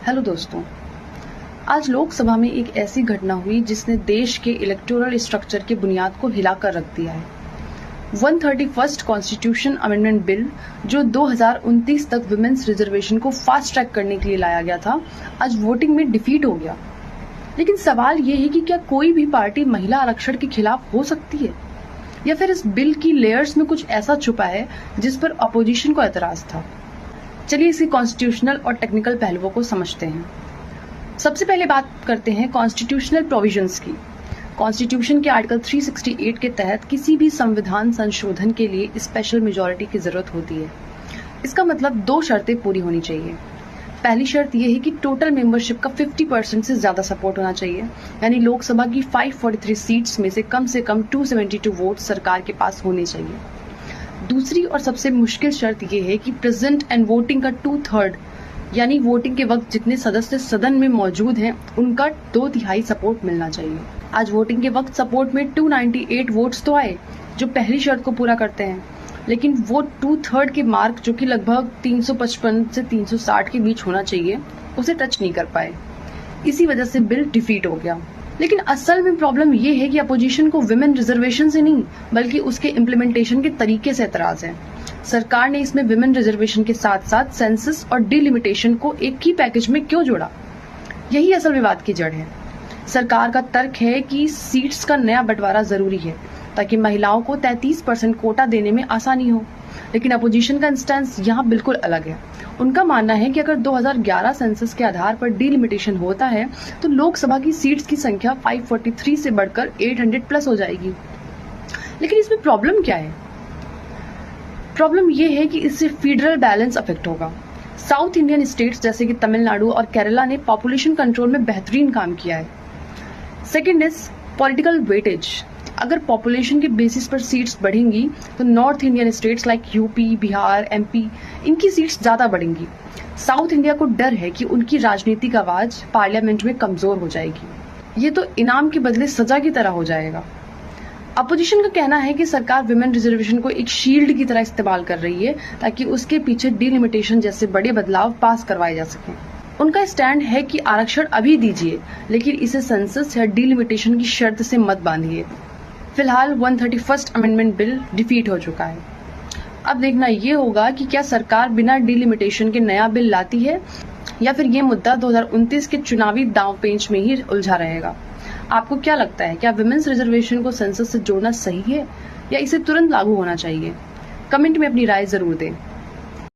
Hello दोस्तों, आज लोकसभा में एक ऐसी घटना हुई जिसने देश के इलेक्टोरल स्ट्रक्चर की बुनियाद को हिलाकर रख दिया है। 131st कॉन्स्टिट्यूशन अमेंडमेंट बिल जो 2029 तक विमेन्स रिजर्वेशन को फास्ट ट्रैक करने के लिए लाया गया था, आज वोटिंग में डिफीट हो गया। लेकिन सवाल ये है कि क्या कोई भी पार्टी महिला आरक्षण के खिलाफ हो सकती है, या फिर इस बिल की लेयर्स में कुछ ऐसा छुपा है जिस पर अपोजिशन को एतराज था। चलिए इसके कॉन्स्टिट्यूशनल और टेक्निकल पहलुओं को समझते हैं। सबसे पहले बात करते हैं कॉन्स्टिट्यूशनल प्रोविजंस की। कॉन्स्टिट्यूशन के आर्टिकल 368 के तहत किसी भी संविधान संशोधन के लिए स्पेशल मेजॉरिटी की जरूरत होती है। इसका मतलब दो शर्तें पूरी होनी चाहिए। पहली शर्त यह है कि टोटल मेंबरशिप का 50% से ज्यादा सपोर्ट होना चाहिए, यानी लोकसभा की 543 सीट्स में से कम 272 वोट सरकार के पास होने चाहिए। दूसरी और सबसे मुश्किल शर्त यह है कि प्रेजेंट एंड वोटिंग का 2/3 यानी वोटिंग के वक्त जितने सदस्य सदन में मौजूद हैं उनका 2/3 सपोर्ट मिलना चाहिए। आज वोटिंग के वक्त सपोर्ट में 298 वोट्स तो आए जो पहली शर्त को पूरा करते हैं, लेकिन वो 2/3 के मार्क जो कि लगभग 355 से 360 के बीच होना चाहिए उसे टच नहीं कर पाए। इसी वजह से बिल डिफीट हो गया। लेकिन असल में प्रॉब्लम ये है कि अपोजिशन को विमेन रिजर्वेशन से नहीं बल्कि उसके इम्प्लीमेंटेशन के तरीके से एतराज है। सरकार ने इसमें विमेन रिजर्वेशन के साथ साथ सेंसस और डिलिमिटेशन को एक ही पैकेज में क्यों जोड़ा, यही असल विवाद की जड़ है। सरकार का तर्क है कि सीट्स का नया बंटवारा जरूरी है ताकि महिलाओं को 33% कोटा देने में आसानी हो, लेकिन अपोजिशन का इंस्टेंस यहाँ बिल्कुल अलग है। उनका मानना है कि अगर 2011 सेंसस के आधार पर डिलिमिटेशन होता है तो लोकसभा की सीट्स की संख्या 543 से बढ़कर 800 प्लस हो जाएगी। लेकिन इसमें प्रॉब्लम क्या है? प्रॉब्लम यह है कि इससे फेडरल बैलेंस अफेक्ट होगा। साउथ इंडियन स्टेट्स जैसे कि तमिलनाडु और केरला ने पॉपुलेशन कंट्रोल में बेहतरीन काम किया है। Second is political weightage. अगर पॉपुलेशन के बेसिस पर सीट्स बढ़ेंगी तो north Indian states like UP, Bihar, MP इनकी सीट्स ज्यादा बढ़ेंगी। साउथ इंडिया को डर है कि उनकी राजनीतिक आवाज पार्लियामेंट में कमजोर हो जाएगी। ये तो इनाम के बदले सजा की तरह हो जाएगा। अपोजिशन का कहना है कि सरकार विमेन रिजर्वेशन को एक शील्ड की तरह इस्तेमाल कर रही है ताकि उसके पीछे डिलिमिटेशन जैसे बड़े बदलाव पास करवाए जा सकें। उनका स्टैंड है कि आरक्षण अभी दीजिए, लेकिन इसे सेंसस या डिलिमिटेशन की शर्त से मत बांधिए। फिलहाल 131st अमेंडमेंट बिल डिफीट हो चुका है। अब देखना ये होगा कि क्या सरकार बिना डिलिमिटेशन के नया बिल लाती है या फिर ये मुद्दा 2029 के चुनावी दांवपेच में ही उलझा रहेगा। आपको क्या लगता है, क्या विमेन्स रिजर्वेशन को सेंसस से जोड़ना सही है या इसे तुरंत लागू होना चाहिए? कमेंट में अपनी राय जरूर दें।